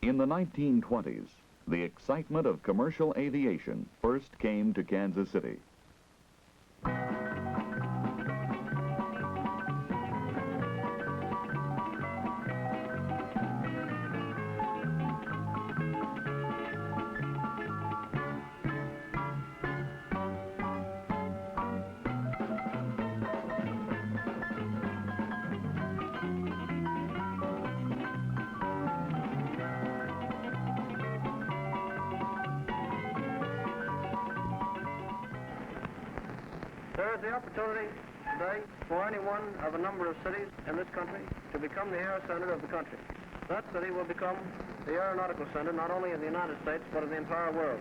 In the 1920s, the excitement of commercial aviation first came to Kansas City. There is the opportunity today for any one of a number of cities in this country to become the air center of the country. That city will become the aeronautical center not only in the United States but in the entire world.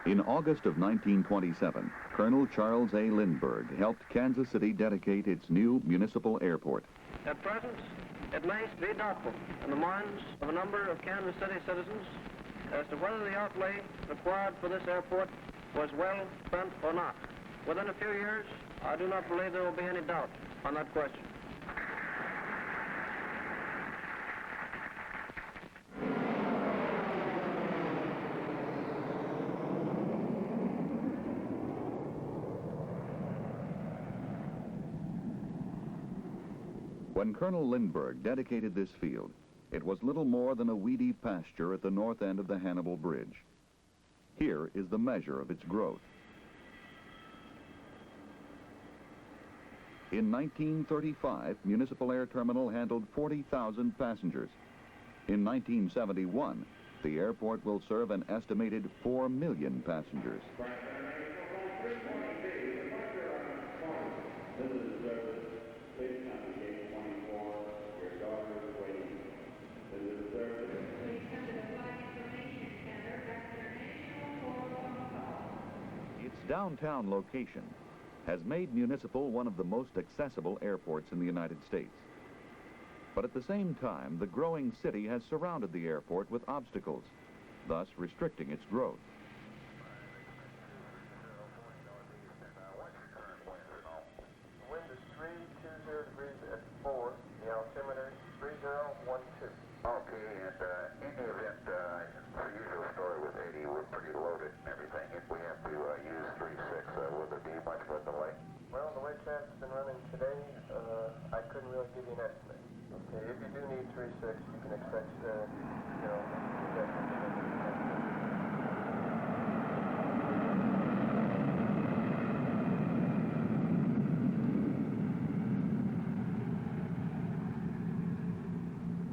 In August of 1927, Colonel Charles A. Lindbergh helped Kansas City dedicate its new municipal airport. At present, it may be doubtful in the minds of a number of Kansas City citizens as to whether the outlay required for this airport was well spent or not. Within a few years, I do not believe there will be any doubt on that question. When Colonel Lindbergh dedicated this field, it was little more than a weedy pasture at the north end of the Hannibal Bridge. Here is the measure of its growth. In 1935, Municipal Air Terminal handled 40,000 passengers. In 1971, the airport will serve an estimated 4 million passengers. Its downtown location has made Municipal one of the most accessible airports in the United States. But at the same time, the growing city has surrounded the airport with obstacles, thus restricting its growth. Wind is 320 degrees at 4, the altimeter 3012. Okay, and in the event, the usual story with 80, we're pretty loaded and everything. If we have to use 36, will there be much of a delay? Well, the way traffic's been running today, I couldn't really give you an estimate. Okay, if you do need 36, you can expect,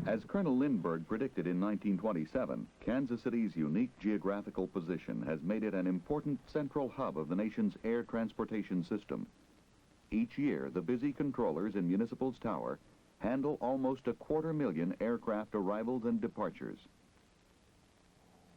As Colonel Lindbergh predicted in 1927, Kansas City's unique geographical position has made it an important central hub of the nation's air transportation system. Each year, the busy controllers in Municipal's tower handle almost 250,000 aircraft arrivals and departures.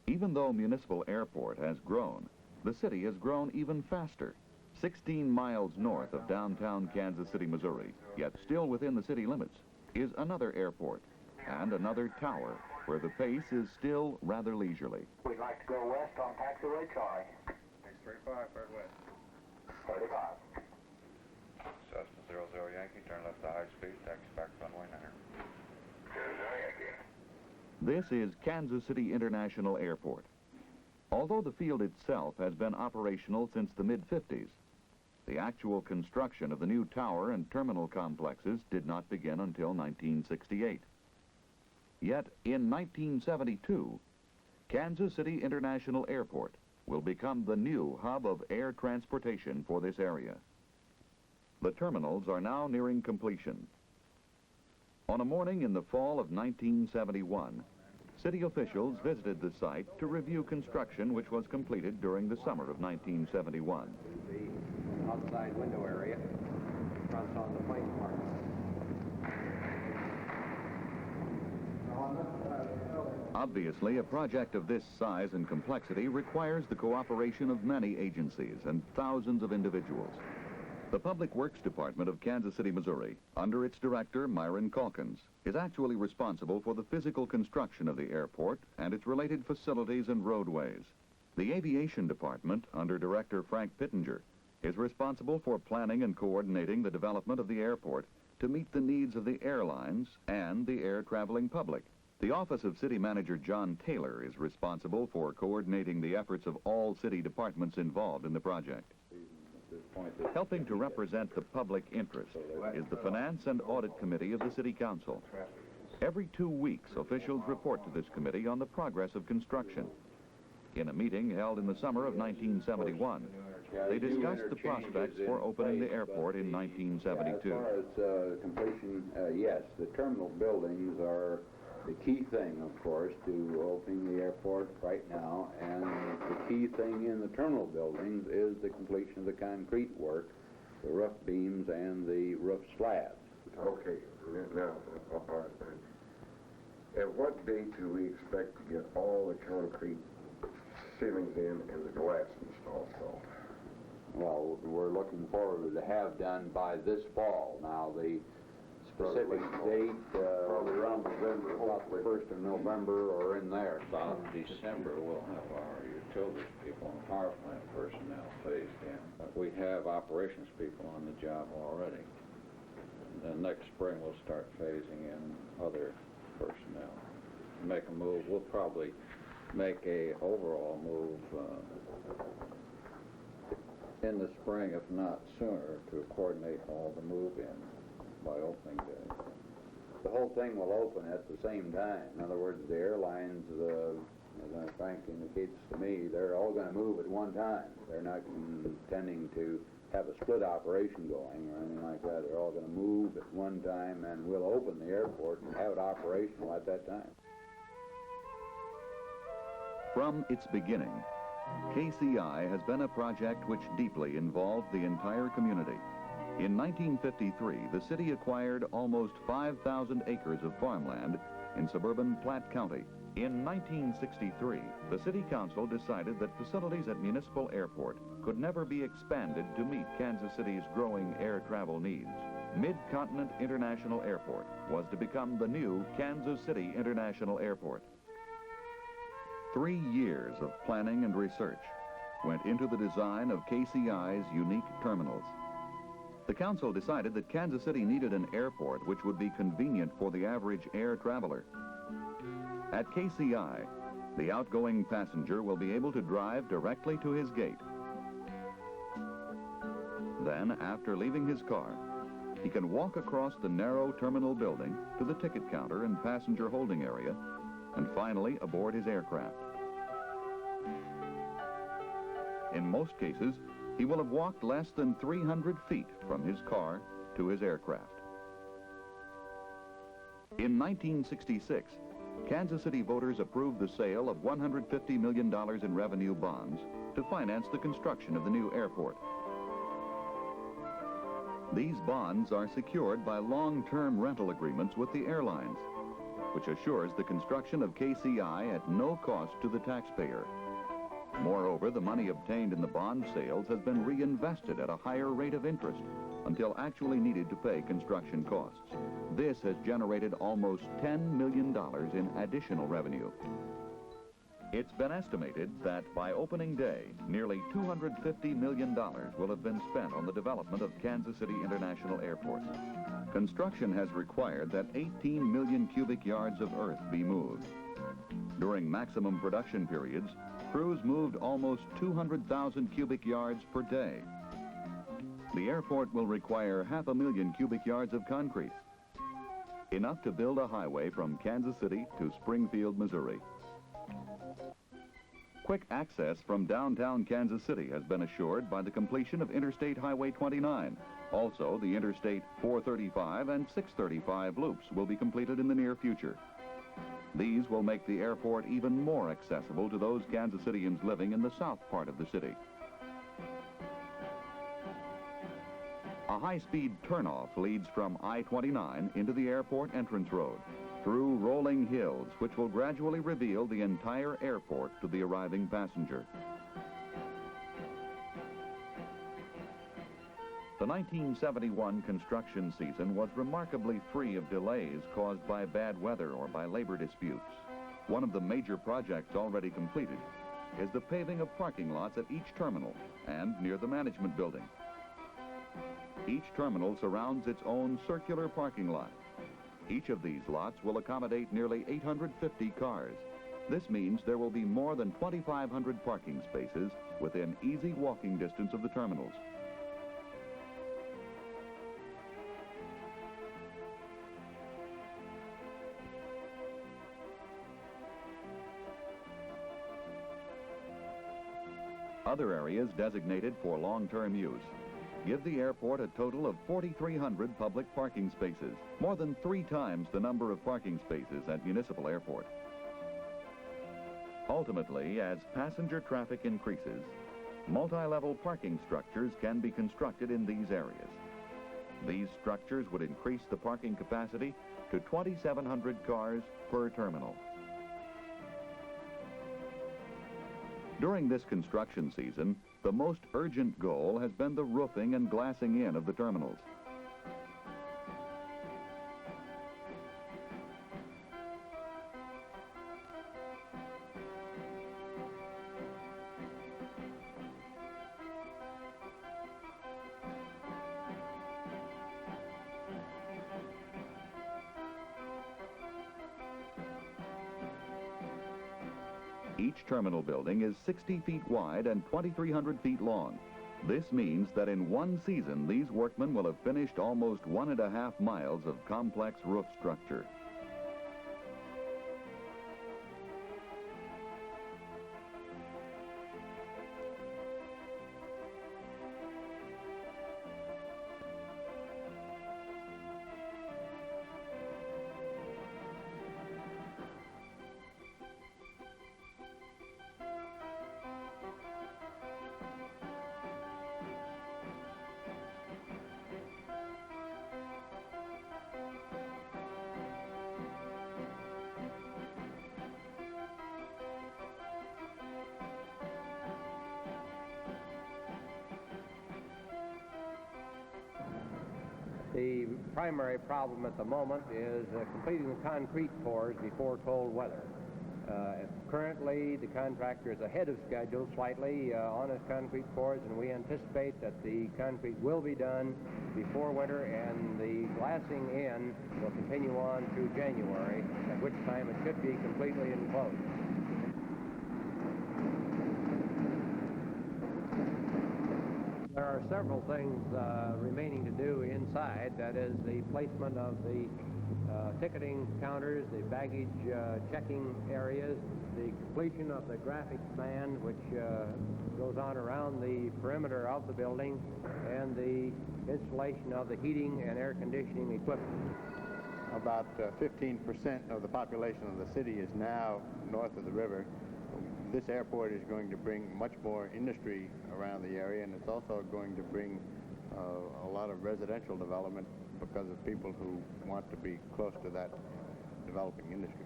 Even though Municipal Airport has grown, the city has grown even faster. 16 miles north of downtown Kansas City, Missouri, yet still within the city limits, is another airport and another tower where the pace is still rather leisurely. We'd like to go west on taxiway Charlie. 635, Fred West. 35. Cessna 00 Yankee, turn left to high speed, taxi back runway 9. 00 Yankee. This is Kansas City International Airport. Although the field itself has been operational since the mid-50s, the actual construction of the new tower and terminal complexes did not begin until 1968. Yet, in 1972, Kansas City International Airport will become the new hub of air transportation for this area. The terminals are now nearing completion. On a morning in the fall of 1971, city officials visited the site to review construction which was completed during the summer of 1971. The outside window area fronts on the plane part. Obviously, a project of this size and complexity requires the cooperation of many agencies and thousands of individuals. The Public Works Department of Kansas City, Missouri, under its director, Myron Calkins, is actually responsible for the physical construction of the airport and its related facilities and roadways. The Aviation Department, under Director Frank Pittenger, is responsible for planning and coordinating the development of the airport to meet the needs of the airlines and the air-traveling public. The Office of City Manager John Taylor is responsible for coordinating the efforts of all city departments involved in the project. Helping to represent the public interest is the Finance and Audit Committee of the City Council. Every 2 weeks, officials report to this committee on the progress of construction. In a meeting held in the summer of 1971, they discussed the prospects for opening the airport in 1972. As far as completion, yes, the terminal buildings are the key thing, of course, to opening the airport right now, and the key thing in the terminal buildings is the completion of the concrete work, the roof beams and the roof slabs. Okay, now, at what date do we expect to get all the concrete ceilings in and the glass installed? Well, we're looking forward to have done by this fall. Now, the specific date, around November, about the 1st of November or in there. About December, we'll have our utilities people and power plant personnel phased in. We have operations people on the job already. And then next spring, we'll start phasing in other personnel. Make a move. We'll probably make a overall move in the spring, if not sooner, to coordinate all the move-ins by opening day. The whole thing will open at the same time. In other words, the airlines, as Frank indicates to me, they're all going to move at one time. They're not intending to have a split operation going or anything like that. They're all going to move at one time, and we'll open the airport and have it operational at that time. From its beginning, KCI has been a project which deeply involved the entire community. In 1953, the city acquired almost 5,000 acres of farmland in suburban Platte County. In 1963, the City Council decided that facilities at Municipal Airport could never be expanded to meet Kansas City's growing air travel needs. Mid-Continent International Airport was to become the new Kansas City International Airport. 3 years of planning and research went into the design of KCI's unique terminals. The council decided that Kansas City needed an airport which would be convenient for the average air traveler. At KCI, the outgoing passenger will be able to drive directly to his gate. Then, after leaving his car, he can walk across the narrow terminal building to the ticket counter and passenger holding area, and finally aboard his aircraft. In most cases, he will have walked less than 300 feet from his car to his aircraft. In 1966, Kansas City voters approved the sale of $150 million in revenue bonds to finance the construction of the new airport. These bonds are secured by long-term rental agreements with the airlines, which assures the construction of KCI at no cost to the taxpayer. Moreover, the money obtained in the bond sales has been reinvested at a higher rate of interest until actually needed to pay construction costs. This has generated almost $10 million in additional revenue. It's been estimated that by opening day, nearly $250 million will have been spent on the development of Kansas City International Airport. Construction has required that 18 million cubic yards of earth be moved. During maximum production periods, crews moved almost 200,000 cubic yards per day. The airport will require 500,000 cubic yards of concrete, enough to build a highway from Kansas City to Springfield, Missouri. Quick access from downtown Kansas City has been assured by the completion of Interstate Highway 29. Also, the Interstate 435 and 635 loops will be completed in the near future. These will make the airport even more accessible to those Kansas Cityans living in the south part of the city. A high-speed turnoff leads from I-29 into the airport entrance road, through rolling hills, which will gradually reveal the entire airport to the arriving passenger. The 1971 construction season was remarkably free of delays caused by bad weather or by labor disputes. One of the major projects already completed is the paving of parking lots at each terminal and near the management building. Each terminal surrounds its own circular parking lot. Each of these lots will accommodate nearly 850 cars. This means there will be more than 2,500 parking spaces within easy walking distance of the terminals. Other areas designated for long-term use give the airport a total of 4,300 public parking spaces, more than 3 times the number of parking spaces at Municipal Airport. Ultimately, as passenger traffic increases, multi-level parking structures can be constructed in these areas. These structures would increase the parking capacity to 2,700 cars per terminal. During this construction season, the most urgent goal has been the roofing and glassing in of the terminals. Each terminal building is 60 feet wide and 2,300 feet long. This means that in one season, these workmen will have finished almost 1.5 miles of complex roof structure. The primary problem at the moment is completing the concrete pours before cold weather. Currently, the contractor is ahead of schedule slightly on his concrete pours, and we anticipate that the concrete will be done before winter, and the glassing in will continue on through January, at which time it should be completely enclosed. There are several things remaining to do inside. That is the placement of the ticketing counters, the baggage checking areas, the completion of the graphics band, which goes on around the perimeter of the building, and the installation of the heating and air conditioning equipment. About 15% of the population of the city is now north of the river. This airport is going to bring much more industry around the area, and it's also going to bring a lot of residential development because of people who want to be close to that developing industry.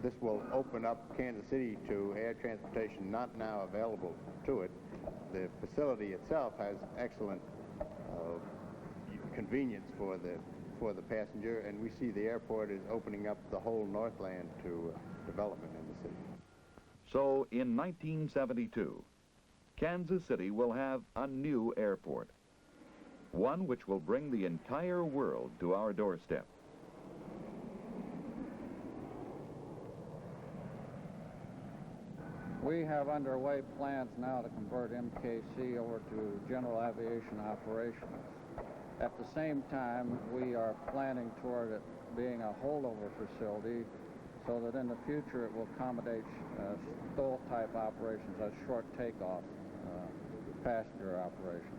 This will open up Kansas City to air transportation not now available to it. The facility itself has excellent convenience for the passenger, and we see the airport is opening up the whole Northland to development in the city. So in 1972, Kansas City will have a new airport, one which will bring the entire world to our doorstep. We have underway plans now to convert MKC over to general aviation operations. At the same time, we are planning toward it being a holdover facility so that in the future it will accommodate STOL-type operations, as short takeoff passenger operations.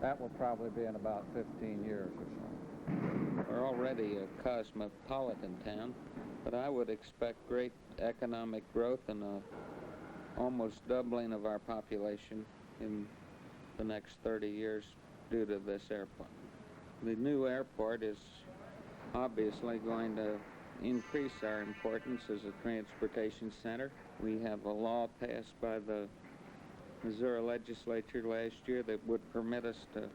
That will probably be in about 15 years or so. We're already a cosmopolitan town, but I would expect great economic growth and almost doubling of our population in the next 30 years due to this airport. The new airport is obviously going to increase our importance as a transportation center. We have a law passed by the Missouri legislature last year that would permit us to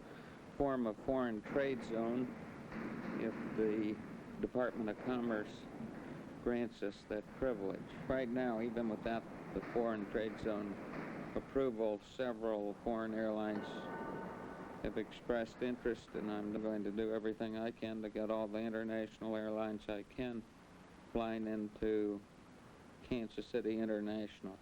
form a foreign trade zone if the Department of Commerce grants us that privilege. Right now, even without the foreign trade zone approval, several foreign airlines have expressed interest, and I'm going to do everything I can to get all the international airlines I can flying into Kansas City International.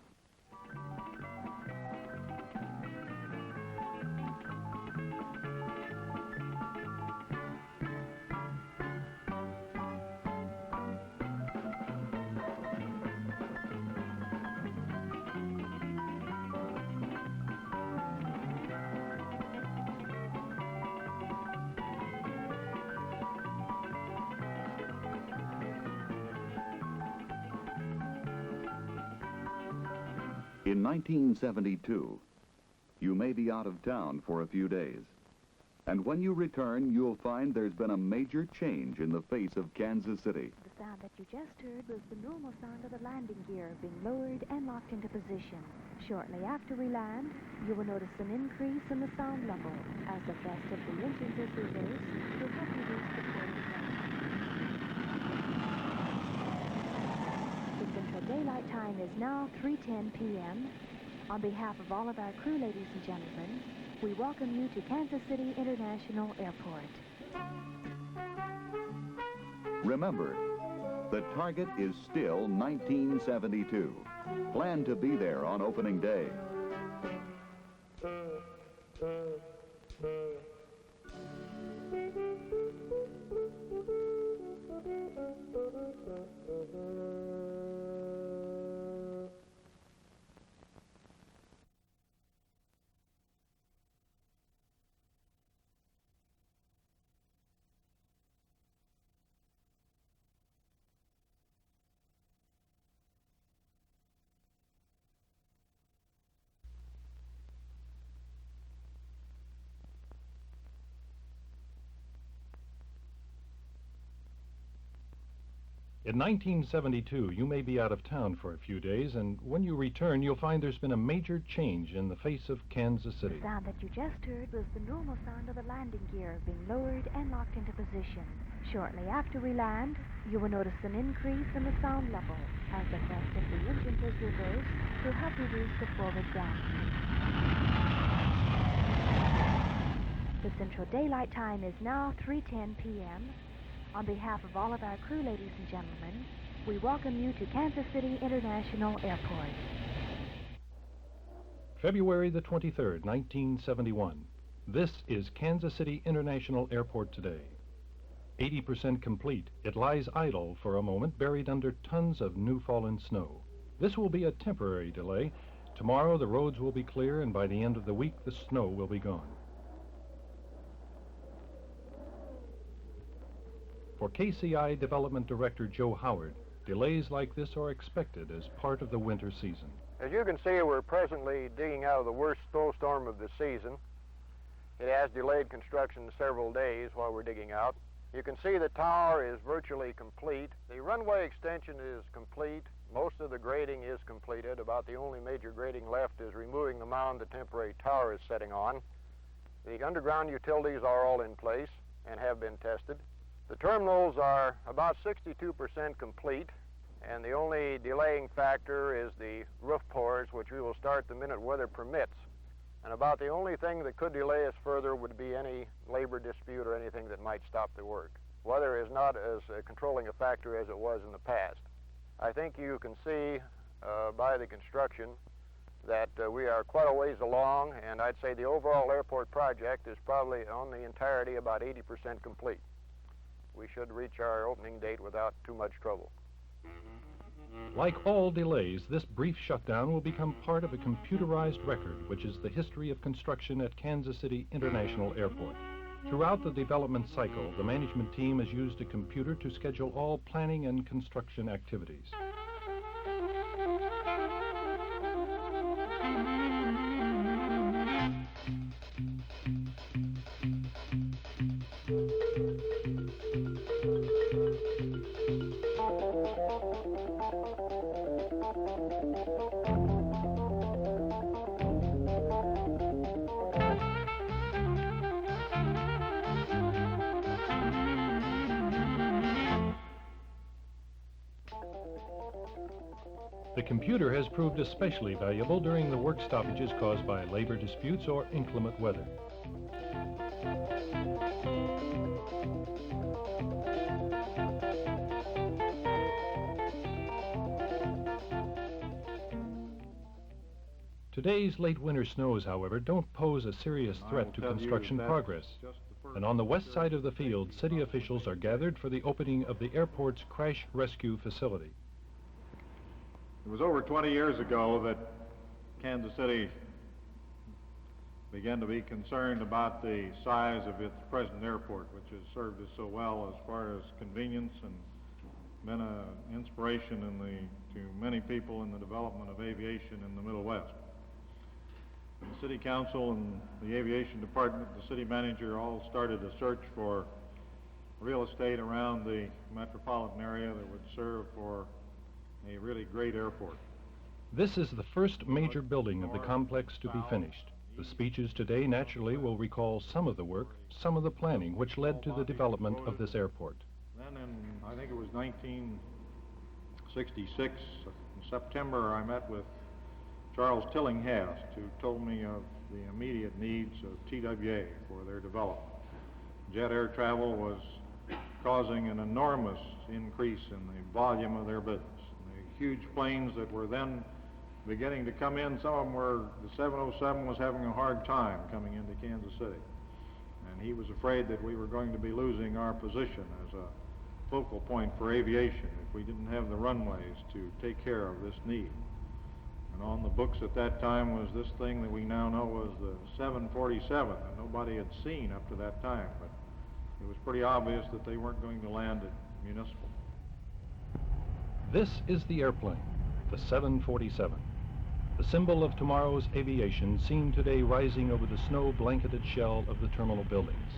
In 1972, you may be out of town for a few days. And when you return, you'll find there's been a major change in the face of Kansas City. The sound that you just heard was the normal sound of the landing gear being lowered and locked into position. Shortly after we land, you will notice an increase in the sound level as the thrust of the engine is reversed to help reduce the flow of sound. The Central Daylight Time is now 3:10 p.m. On behalf of all of our crew, ladies and gentlemen, we welcome you to Kansas City International Airport. Remember, the target is still 1972. Plan to be there on opening day. In 1972, you may be out of town for a few days, and when you return, you'll find there's been a major change in the face of Kansas City. The sound that you just heard was the normal sound of the landing gear being lowered and locked into position. Shortly after we land, you will notice an increase in the sound level as the thrust of the engine is reversed to help reduce the forward ground. The Central Daylight Time is now 3:10 p.m. On behalf of all of our crew, ladies and gentlemen, we welcome you to Kansas City International Airport. February the 23rd, 1971. This is Kansas City International Airport today. 80% complete. It lies idle for a moment, buried under tons of new fallen snow. This will be a temporary delay. Tomorrow the roads will be clear, and by the end of the week the snow will be gone. For KCI Development Director Joe Howard, delays like this are expected as part of the winter season. As you can see, we're presently digging out of the worst snowstorm of the season. It has delayed construction several days while we're digging out. You can see the tower is virtually complete. The runway extension is complete. Most of the grading is completed. About the only major grading left is removing the mound the temporary tower is setting on. The underground utilities are all in place and have been tested. The terminals are about 62% complete, and the only delaying factor is the roof pours, which we will start the minute weather permits. And about the only thing that could delay us further would be any labor dispute or anything that might stop the work. Weather is not as controlling a factor as it was in the past. I think you can see by the construction that we are quite a ways along, and I'd say the overall airport project is probably on the entirety about 80% complete. We should reach our opening date without too much trouble. Like all delays, this brief shutdown will become part of a computerized record, which is the history of construction at Kansas City International Airport. Throughout the development cycle, the management team has used a computer to schedule all planning and construction activities. The computer has proved especially valuable during the work stoppages caused by labor disputes or inclement weather. Today's late winter snows, however, don't pose a serious threat to construction progress. And on the west side of the field, city officials are gathered for the opening of the airport's crash rescue facility. It was over 20 years ago that Kansas City began to be concerned about the size of its present airport, which has served us so well as far as convenience and been an inspiration to many people in the development of aviation in the Middle West. The City Council and the Aviation Department, the city manager, all started a search for real estate around the metropolitan area that would serve for a really great airport. This is the first major building of the complex to be finished. The speeches today naturally will recall some of the work, some of the planning which led to the development of this airport. Then in, I think it was 1966, in September, I met with Charles Tillinghast, who told me of the immediate needs of TWA for their development. Jet air travel was causing an enormous increase in the volume of their business. And the huge planes that were then beginning to come in, some of them were, the 707 was having a hard time coming into Kansas City. And he was afraid that we were going to be losing our position as a focal point for aviation if we didn't have the runways to take care of this need. And on the books at that time was this thing that we now know was the 747 that nobody had seen up to that time, but it was pretty obvious that they weren't going to land at Municipal. This is the airplane, the 747, the symbol of tomorrow's aviation, seen today rising over the snow-blanketed shell of the terminal buildings.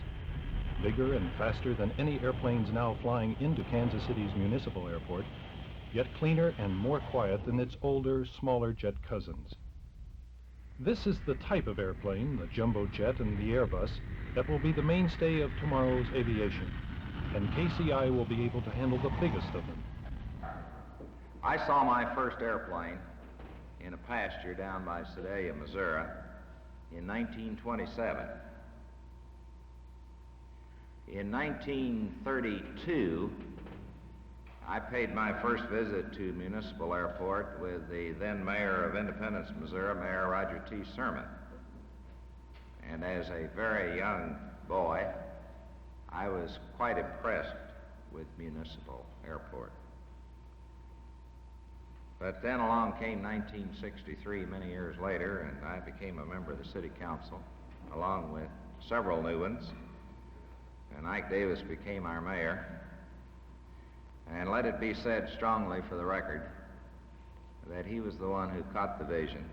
Bigger and faster than any airplanes now flying into Kansas City's Municipal Airport, yet cleaner and more quiet than its older, smaller jet cousins. This is the type of airplane, the jumbo jet and the Airbus, that will be the mainstay of tomorrow's aviation, and KCI will be able to handle the biggest of them. I saw my first airplane in a pasture down by Sedalia, Missouri, in 1927. In 1932, I paid my first visit to Municipal Airport with the then mayor of Independence, Missouri, Mayor Roger T. Sermon. And as a very young boy, I was quite impressed with Municipal Airport. But then along came 1963, many years later, and I became a member of the City Council, along with several new ones. And Ike Davis became our mayor. And let it be said strongly for the record that he was the one who caught the vision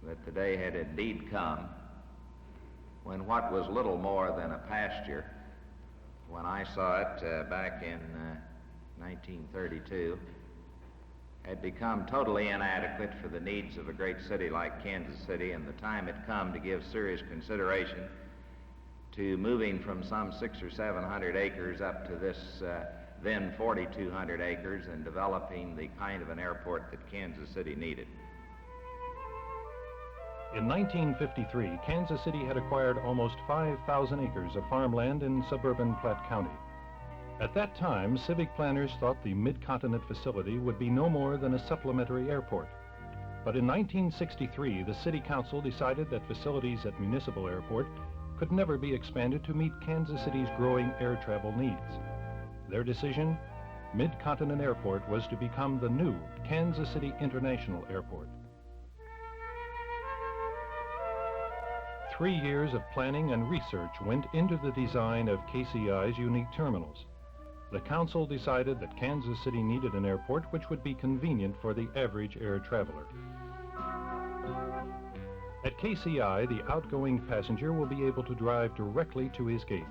that the day had indeed come when what was little more than a pasture, when I saw it back in 1932, had become totally inadequate for the needs of a great city like Kansas City, and the time had come to give serious consideration to moving from some 600 or 700 acres up to this then 4,200 acres and developing the kind of an airport that Kansas City needed. In 1953, Kansas City had acquired almost 5,000 acres of farmland in suburban Platte County. At that time, civic planners thought the Mid-Continent facility would be no more than a supplementary airport. But in 1963, the City Council decided that facilities at Municipal Airport could never be expanded to meet Kansas City's growing air travel needs. Their decision, Mid-Continent Airport was to become the new Kansas City International Airport. 3 years of planning and research went into the design of KCI's unique terminals. The council decided that Kansas City needed an airport which would be convenient for the average air traveler. At KCI, the outgoing passenger will be able to drive directly to his gate.